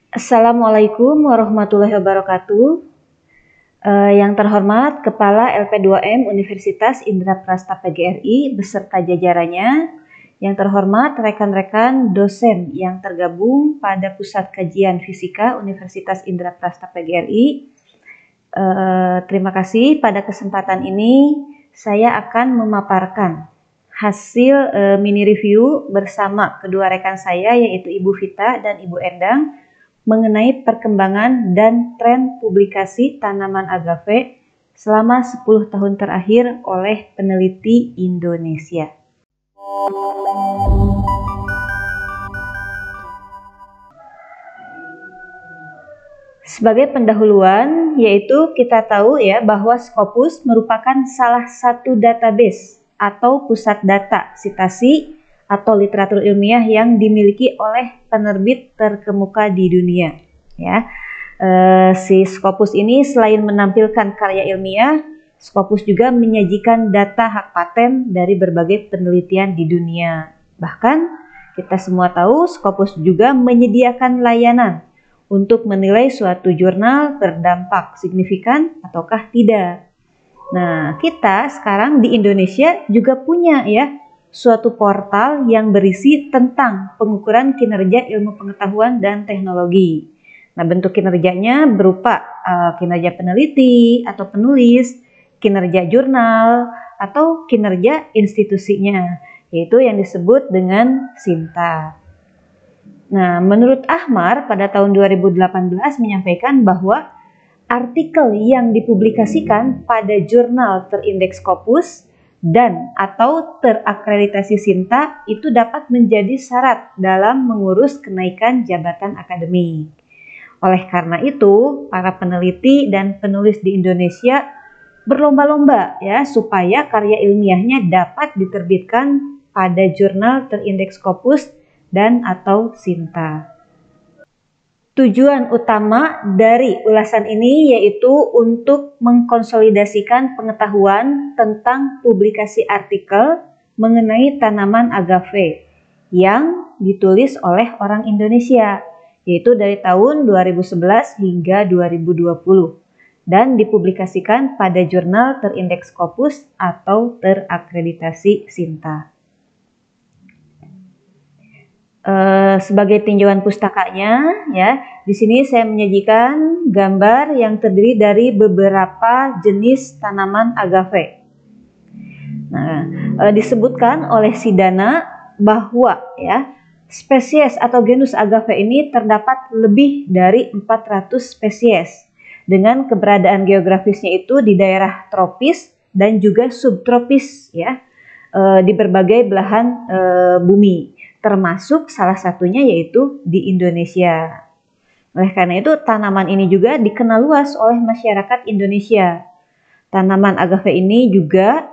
Assalamualaikum warahmatullahi wabarakatuh. Yang terhormat Kepala LP2M Universitas Indraprastha PGRI beserta jajarannya, yang terhormat rekan-rekan dosen yang tergabung pada Pusat Kajian Fisika Universitas Indraprastha PGRI. Terima kasih, pada kesempatan ini saya akan memaparkan hasil mini review bersama kedua rekan saya, yaitu Ibu Vita dan Ibu Endang, mengenai perkembangan dan tren publikasi tanaman agave selama 10 tahun terakhir oleh peneliti Indonesia. Sebagai pendahuluan, yaitu kita tahu ya bahwa Scopus merupakan salah satu database atau pusat data sitasi atau literatur ilmiah yang dimiliki oleh penerbit terkemuka di dunia. Ya, si Scopus ini selain menampilkan karya ilmiah, Scopus juga menyajikan data hak paten dari berbagai penelitian di dunia. Bahkan kita semua tahu Scopus juga menyediakan layanan untuk menilai suatu jurnal berdampak signifikan ataukah tidak. Nah, kita sekarang di Indonesia juga punya ya suatu portal yang berisi tentang pengukuran kinerja ilmu pengetahuan dan teknologi. Nah, bentuk kinerjanya berupa kinerja peneliti atau penulis, kinerja jurnal, atau kinerja institusinya, yaitu yang disebut dengan SINTA. Nah, menurut Ahmar pada tahun 2018 menyampaikan bahwa artikel yang dipublikasikan pada jurnal terindeks Scopus dan atau terakreditasi SINTA itu dapat menjadi syarat dalam mengurus kenaikan jabatan akademik. Oleh karena itu, para peneliti dan penulis di Indonesia berlomba-lomba ya supaya karya ilmiahnya dapat diterbitkan pada jurnal terindeks Scopus dan atau SINTA. Tujuan utama dari ulasan ini yaitu untuk mengkonsolidasikan pengetahuan tentang publikasi artikel mengenai tanaman agave yang ditulis oleh orang Indonesia, yaitu dari tahun 2011 hingga 2020 dan dipublikasikan pada jurnal terindeks Scopus atau terakreditasi SINTA. Sebagai tinjauan pustakanya ya, di sini saya menyajikan gambar yang terdiri dari beberapa jenis tanaman agave. Nah, disebutkan oleh Sidana bahwa ya spesies atau genus agave ini terdapat lebih dari 400 spesies dengan keberadaan geografisnya itu di daerah tropis dan juga subtropis ya, di berbagai belahan bumi, termasuk salah satunya yaitu di Indonesia. Oleh karena itu, tanaman ini juga dikenal luas oleh masyarakat Indonesia. Tanaman agave ini juga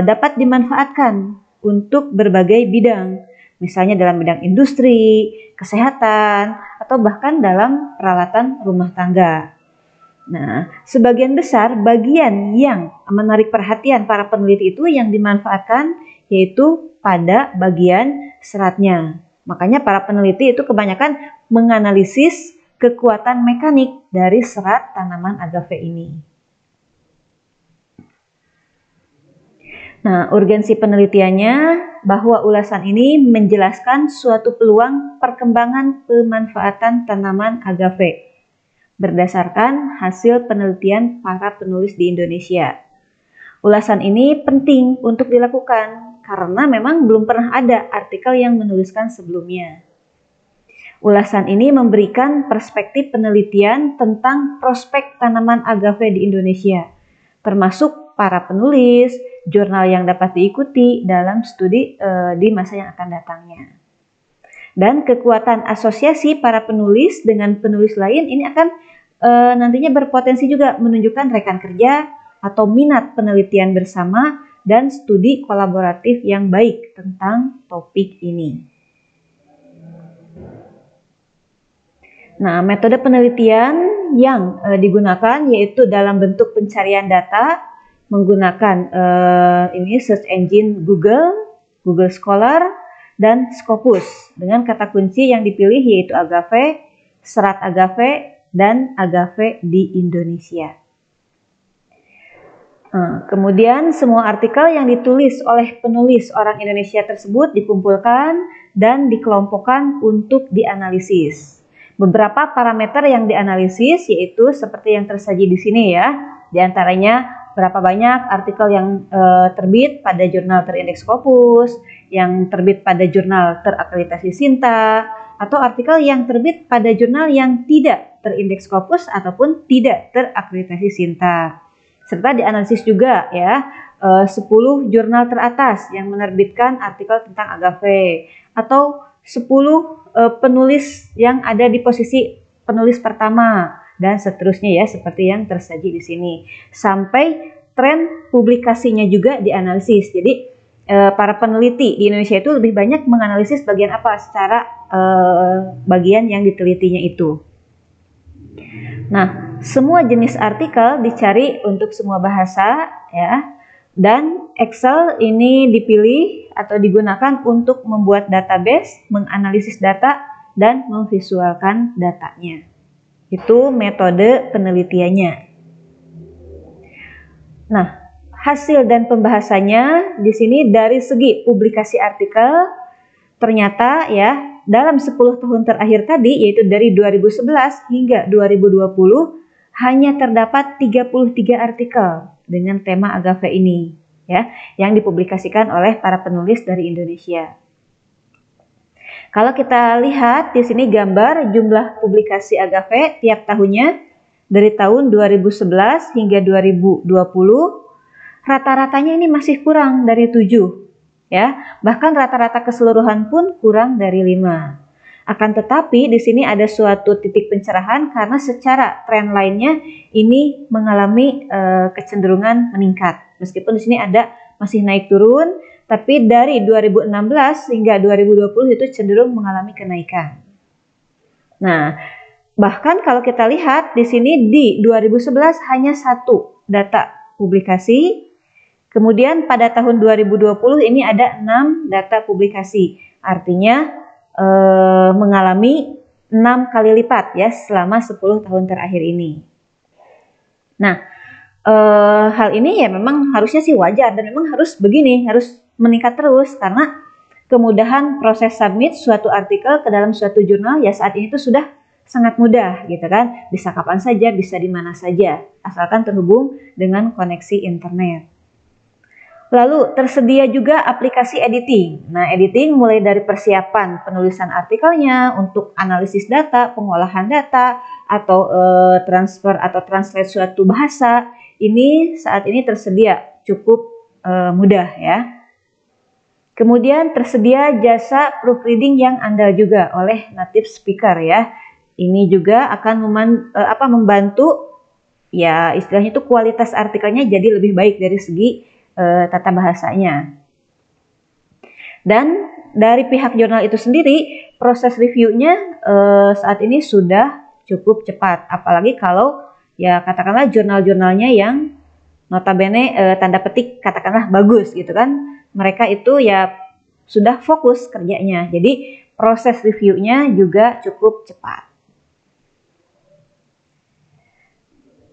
dapat dimanfaatkan untuk berbagai bidang, misalnya dalam bidang industri, kesehatan, atau bahkan dalam peralatan rumah tangga. Nah, sebagian besar bagian yang menarik perhatian para peneliti itu yang dimanfaatkan yaitu pada bagian seratnya. Makanya para peneliti itu kebanyakan menganalisis kekuatan mekanik dari serat tanaman agave ini. Nah, urgensi penelitiannya bahwa ulasan ini menjelaskan suatu peluang perkembangan pemanfaatan tanaman agave berdasarkan hasil penelitian para penulis di Indonesia. Ulasan ini penting untuk dilakukan karena memang belum pernah ada artikel yang menuliskan sebelumnya. Ulasan ini memberikan perspektif penelitian tentang prospek tanaman agave di Indonesia, termasuk para penulis, jurnal yang dapat diikuti dalam studi di masa yang akan datangnya. Dan kekuatan asosiasi para penulis dengan penulis lain ini akan nantinya berpotensi juga menunjukkan rekan kerja atau minat penelitian bersama dan studi kolaboratif yang baik tentang topik ini. Nah, metode penelitian yang digunakan yaitu dalam bentuk pencarian data menggunakan ini search engine Google Scholar, dan Scopus dengan kata kunci yang dipilih yaitu agave, serat agave, dan agave di Indonesia. Kemudian semua artikel yang ditulis oleh penulis orang Indonesia tersebut dikumpulkan dan dikelompokkan untuk dianalisis. Beberapa parameter yang dianalisis yaitu seperti yang tersaji di sini ya. Di antaranya berapa banyak artikel yang terbit pada jurnal terindeks Scopus, yang terbit pada jurnal terakreditasi Sinta, atau artikel yang terbit pada jurnal yang tidak terindeks Scopus ataupun tidak terakreditasi Sinta. Serta dianalisis juga ya 10 jurnal teratas yang menerbitkan artikel tentang agave, atau 10 penulis yang ada di posisi penulis pertama, dan seterusnya ya, seperti yang tersaji di sini. Sampai tren publikasinya juga dianalisis. Jadi para peneliti di Indonesia itu lebih banyak menganalisis bagian apa secara bagian yang ditelitinya itu. Nah, semua jenis artikel dicari untuk semua bahasa ya. Dan Excel ini dipilih atau digunakan untuk membuat database, menganalisis data, dan memvisualkan datanya. Itu metode penelitiannya. Nah, hasil dan pembahasannya di sini dari segi publikasi artikel, ternyata ya dalam 10 tahun terakhir tadi, yaitu dari 2011 hingga 2020, hanya terdapat 33 artikel dengan tema agave ini ya, yang dipublikasikan oleh para penulis dari Indonesia. Kalau kita lihat di sini gambar jumlah publikasi agave tiap tahunnya dari tahun 2011 hingga 2020, rata-ratanya ini masih kurang dari 7 ya. Bahkan rata-rata keseluruhan pun kurang dari 5. Akan tetapi di sini ada suatu titik pencerahan karena secara tren lainnya ini mengalami kecenderungan meningkat. Meskipun di sini ada masih naik turun, tapi dari 2016 hingga 2020 itu cenderung mengalami kenaikan. Nah, bahkan kalau kita lihat di sini di 2011 hanya 1 data publikasi. Kemudian pada tahun 2020 ini ada 6 data publikasi. Artinya mengalami 6 kali lipat ya selama 10 tahun terakhir ini. Nah, hal ini ya memang harusnya sih wajar dan memang harus begini, harus meningkat terus karena kemudahan proses submit suatu artikel ke dalam suatu jurnal ya saat ini itu sudah sangat mudah gitu kan. Bisa kapan saja, bisa di mana saja, asalkan terhubung dengan koneksi internet. Lalu tersedia juga aplikasi editing. Nah, editing mulai dari persiapan penulisan artikelnya untuk analisis data, pengolahan data, atau transfer atau translate suatu bahasa. Ini saat ini tersedia cukup mudah ya. Kemudian tersedia jasa proofreading yang andal juga oleh native speaker ya. Ini juga akan membantu ya istilahnya itu kualitas artikelnya jadi lebih baik dari segi tata bahasanya. Dan dari pihak jurnal itu sendiri proses reviewnya saat ini sudah cukup cepat, apalagi kalau ya katakanlah jurnal-jurnalnya yang notabene tanda petik katakanlah bagus gitu kan, mereka itu ya sudah fokus kerjanya, jadi proses reviewnya juga cukup cepat.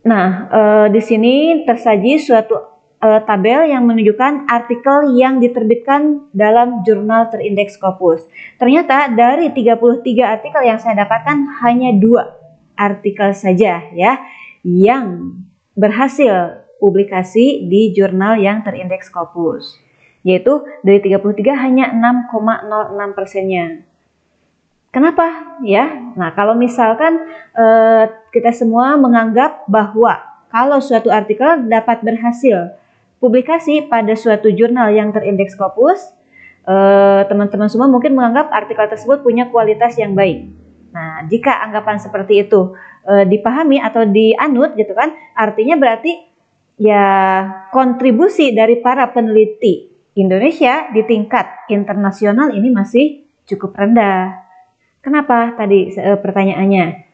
Nah, di sini tersaji suatu tabel yang menunjukkan artikel yang diterbitkan dalam jurnal terindeks Scopus. Ternyata dari 33 artikel yang saya dapatkan hanya 2 artikel saja ya yang berhasil publikasi di jurnal yang terindeks Scopus. Yaitu dari 33 hanya 6,06%-nya. Kenapa ya? Nah, kalau misalkan kita semua menganggap bahwa kalau suatu artikel dapat berhasil publikasi pada suatu jurnal yang terindeks Scopus, teman-teman semua mungkin menganggap artikel tersebut punya kualitas yang baik. Nah, jika anggapan seperti itu dipahami atau dianut gitu kan, artinya berarti ya kontribusi dari para peneliti Indonesia di tingkat internasional ini masih cukup rendah. Kenapa tadi pertanyaannya?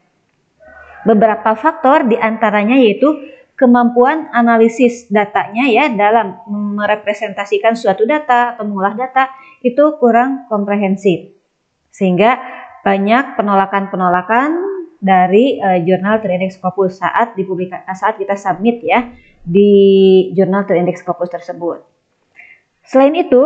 Beberapa faktor diantaranya yaitu kemampuan analisis datanya ya dalam merepresentasikan suatu data atau mengolah data itu kurang komprehensif. Sehingga banyak penolakan-penolakan dari jurnal terindeks Scopus saat kita submit ya di jurnal terindeks Scopus tersebut. Selain itu,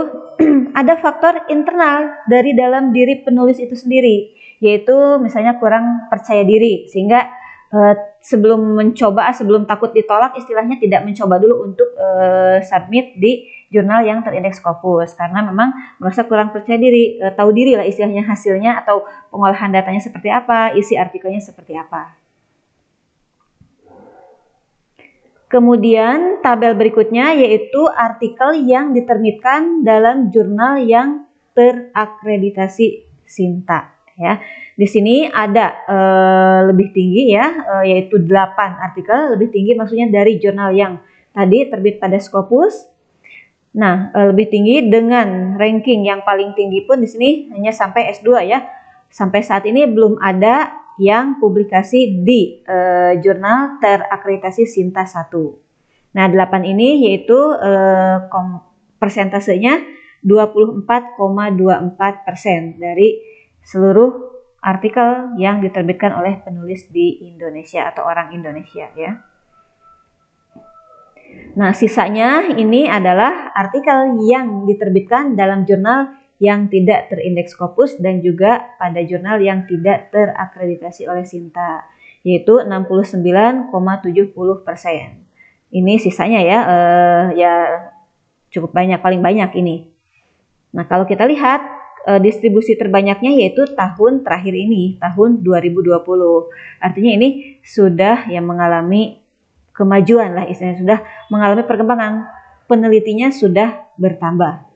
ada faktor internal dari dalam diri penulis itu sendiri, yaitu misalnya kurang percaya diri, sehingga sebelum takut ditolak, istilahnya tidak mencoba dulu untuk submit di jurnal yang terindeks Scopus, karena memang merasa kurang percaya diri, tahu diri lah istilahnya hasilnya atau pengolahan datanya seperti apa, isi artikelnya seperti apa. Kemudian tabel berikutnya yaitu artikel yang diterbitkan dalam jurnal yang terakreditasi Sinta. Ya, di sini ada lebih tinggi ya, yaitu 8 artikel, lebih tinggi maksudnya dari jurnal yang tadi terbit pada Scopus. Nah, lebih tinggi dengan ranking yang paling tinggi pun di sini hanya sampai S2 ya. Sampai saat ini belum ada yang publikasi di jurnal terakreditasi Sinta 1. Nah, 8 ini yaitu persentasenya 24,24% dari seluruh artikel yang diterbitkan oleh penulis di Indonesia atau orang Indonesia ya. Nah, sisanya ini adalah artikel yang diterbitkan dalam jurnal yang tidak terindeks Scopus dan juga pada jurnal yang tidak terakreditasi oleh Sinta, yaitu 69,70%. Ini sisanya ya, ya cukup banyak, paling banyak ini. Nah, kalau kita lihat distribusi terbanyaknya yaitu tahun terakhir ini, tahun 2020. Artinya ini sudah yang mengalami kemajuan lah istilahnya, sudah mengalami perkembangan, penelitinya sudah bertambah.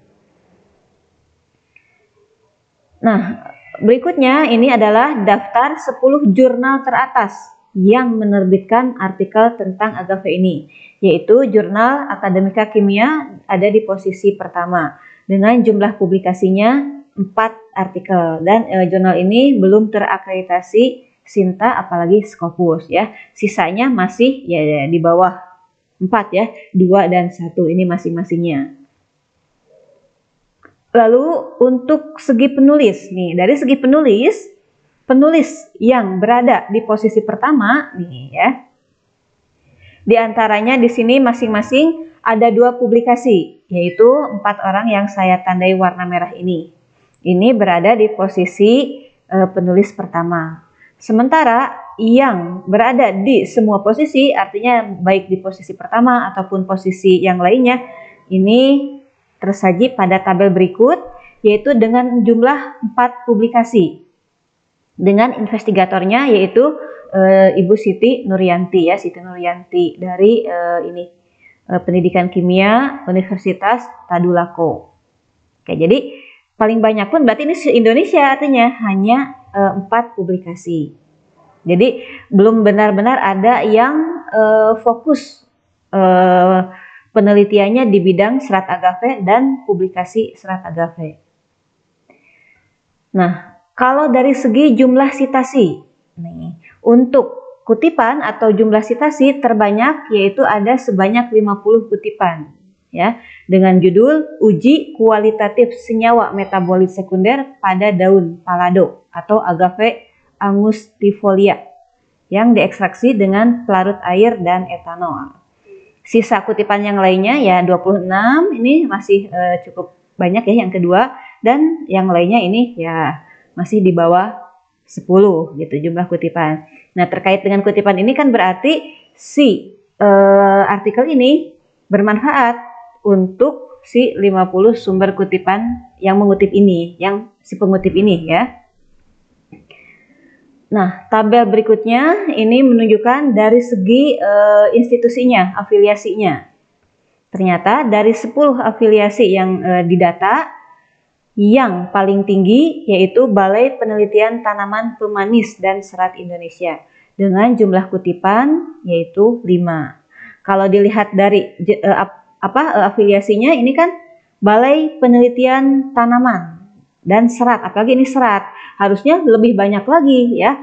Nah, berikutnya ini adalah daftar 10 jurnal teratas yang menerbitkan artikel tentang agave ini, yaitu Jurnal Akademika Kimia ada di posisi pertama dengan jumlah publikasinya 4 artikel, dan jurnal ini belum terakreditasi Sinta apalagi Scopus ya. Sisanya masih ya di bawah 4 ya, 2 dan 1 ini masing-masingnya. Lalu untuk segi penulis nih, dari segi penulis yang berada di posisi pertama nih ya. Di antaranya di sini masing-masing ada 2 publikasi, yaitu 4 orang yang saya tandai warna merah ini. Ini berada di posisi penulis pertama. Sementara yang berada di semua posisi, artinya baik di posisi pertama ataupun posisi yang lainnya, ini tersaji pada tabel berikut, yaitu dengan jumlah 4 publikasi. Dengan investigatornya yaitu Ibu Siti Nuryanti ya, Siti Nuryanti dari Pendidikan Kimia Universitas Tadulako. Oke, jadi paling banyak pun berarti ini se-Indonesia, artinya hanya 4 publikasi. Jadi belum benar-benar ada yang fokus penelitiannya di bidang serat agave dan publikasi serat agave. Nah, kalau dari segi jumlah sitasi, nih, untuk kutipan atau jumlah sitasi terbanyak yaitu ada sebanyak 50 kutipan. Ya, dengan judul Uji Kualitatif Senyawa Metabolit Sekunder pada Daun Palado atau Agave angustifolia yang diekstraksi dengan pelarut air dan etanol. Sisa kutipan yang lainnya ya 26, ini masih cukup banyak ya yang kedua, dan yang lainnya ini ya masih di bawah 10 gitu jumlah kutipan. Nah, terkait dengan kutipan ini kan berarti si artikel ini bermanfaat untuk si 50 sumber kutipan yang mengutip ini, yang si pengutip ini ya. Nah, tabel berikutnya ini menunjukkan dari segi institusinya, afiliasinya. Ternyata dari 10 afiliasi yang didata, yang paling tinggi yaitu Balai Penelitian Tanaman Pemanis dan Serat Indonesia dengan jumlah kutipan yaitu 5. Kalau dilihat dari afiliasinya ini kan Balai Penelitian Tanaman dan Serat, apalagi ini serat, harusnya lebih banyak lagi ya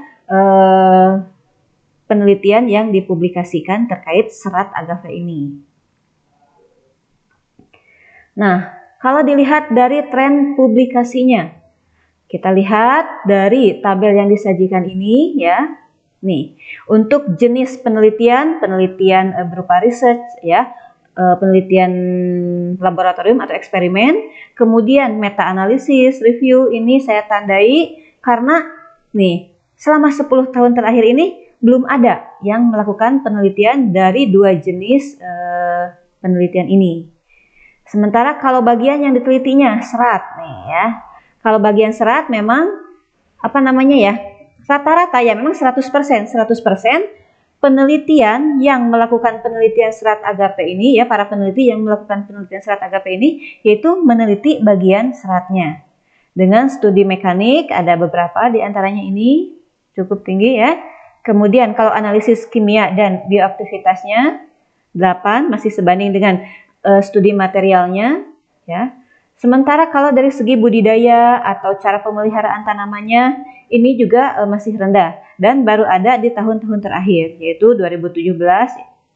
penelitian yang dipublikasikan terkait serat agave ini. Nah, kalau dilihat dari tren publikasinya, kita lihat dari tabel yang disajikan ini ya, Nih, untuk jenis penelitian berupa research ya, penelitian laboratorium atau eksperimen, kemudian meta analisis, review, ini saya tandai karena nih, selama 10 tahun terakhir ini belum ada yang melakukan penelitian dari dua jenis penelitian ini. Sementara kalau bagian yang ditelitinya serat nih ya. Kalau bagian serat memang rata-rata ya memang 100% penelitian yang melakukan penelitian serat agape ini ya, para peneliti yang melakukan penelitian serat agape ini yaitu meneliti bagian seratnya. Dengan studi mekanik ada beberapa di antaranya ini cukup tinggi ya. Kemudian kalau analisis kimia dan bioaktivitasnya 8 masih sebanding dengan studi materialnya ya. Sementara kalau dari segi budidaya atau cara pemeliharaan tanamannya ini juga masih rendah dan baru ada di tahun-tahun terakhir yaitu 2017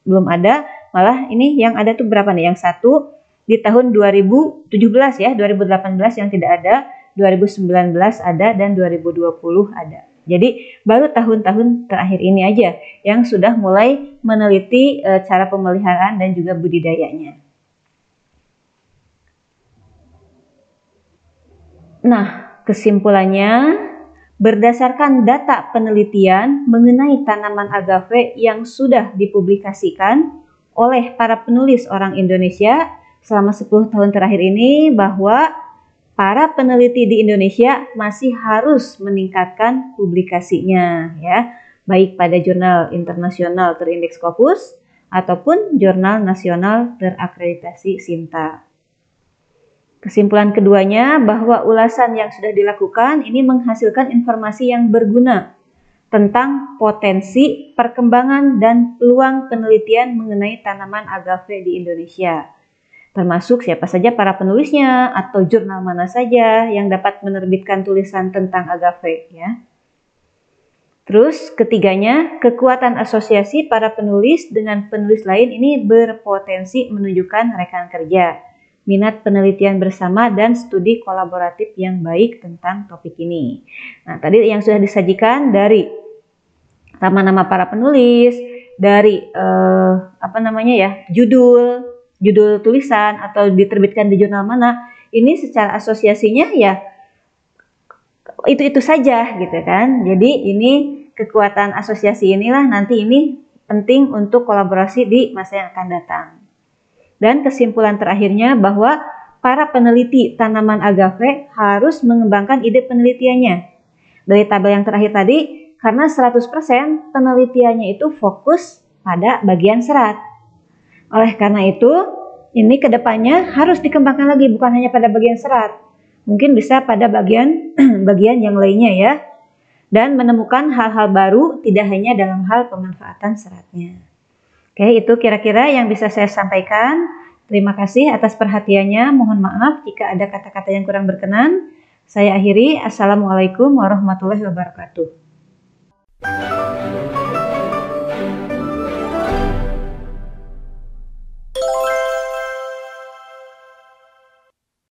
belum ada, malah ini yang ada tuh berapa nih? Yang satu di tahun 2017 ya, 2018 yang tidak ada, 2019 ada dan 2020 ada. Jadi baru tahun-tahun terakhir ini aja yang sudah mulai meneliti cara pemeliharaan dan juga budidayanya. Nah, kesimpulannya berdasarkan data penelitian mengenai tanaman agave yang sudah dipublikasikan oleh para penulis orang Indonesia selama 10 tahun terakhir ini bahwa para peneliti di Indonesia masih harus meningkatkan publikasinya ya, baik pada jurnal internasional terindeks Scopus ataupun jurnal nasional terakreditasi SINTA. Kesimpulan keduanya bahwa ulasan yang sudah dilakukan ini menghasilkan informasi yang berguna tentang potensi, perkembangan, dan peluang penelitian mengenai tanaman agave di Indonesia. Termasuk siapa saja para penulisnya atau jurnal mana saja yang dapat menerbitkan tulisan tentang agave ya. Terus ketiganya, kekuatan asosiasi para penulis dengan penulis lain ini berpotensi menunjukkan rekan kerja, minat penelitian bersama, dan studi kolaboratif yang baik tentang topik ini. Nah, tadi yang sudah disajikan dari nama-nama para penulis, dari judul tulisan atau diterbitkan di jurnal mana, ini secara asosiasinya ya itu saja gitu kan. Jadi ini kekuatan asosiasi inilah nanti ini penting untuk kolaborasi di masa yang akan datang. Dan kesimpulan terakhirnya bahwa para peneliti tanaman agave harus mengembangkan ide penelitiannya. Dari tabel yang terakhir tadi, karena 100% penelitiannya itu fokus pada bagian serat. Oleh karena itu, ini kedepannya harus dikembangkan lagi, bukan hanya pada bagian serat. Mungkin bisa pada bagian yang lainnya ya. Dan menemukan hal-hal baru tidak hanya dalam hal pemanfaatan seratnya. Oke, itu kira-kira yang bisa saya sampaikan. Terima kasih atas perhatiannya. Mohon maaf jika ada kata-kata yang kurang berkenan. Saya akhiri. Assalamualaikum warahmatullahi wabarakatuh.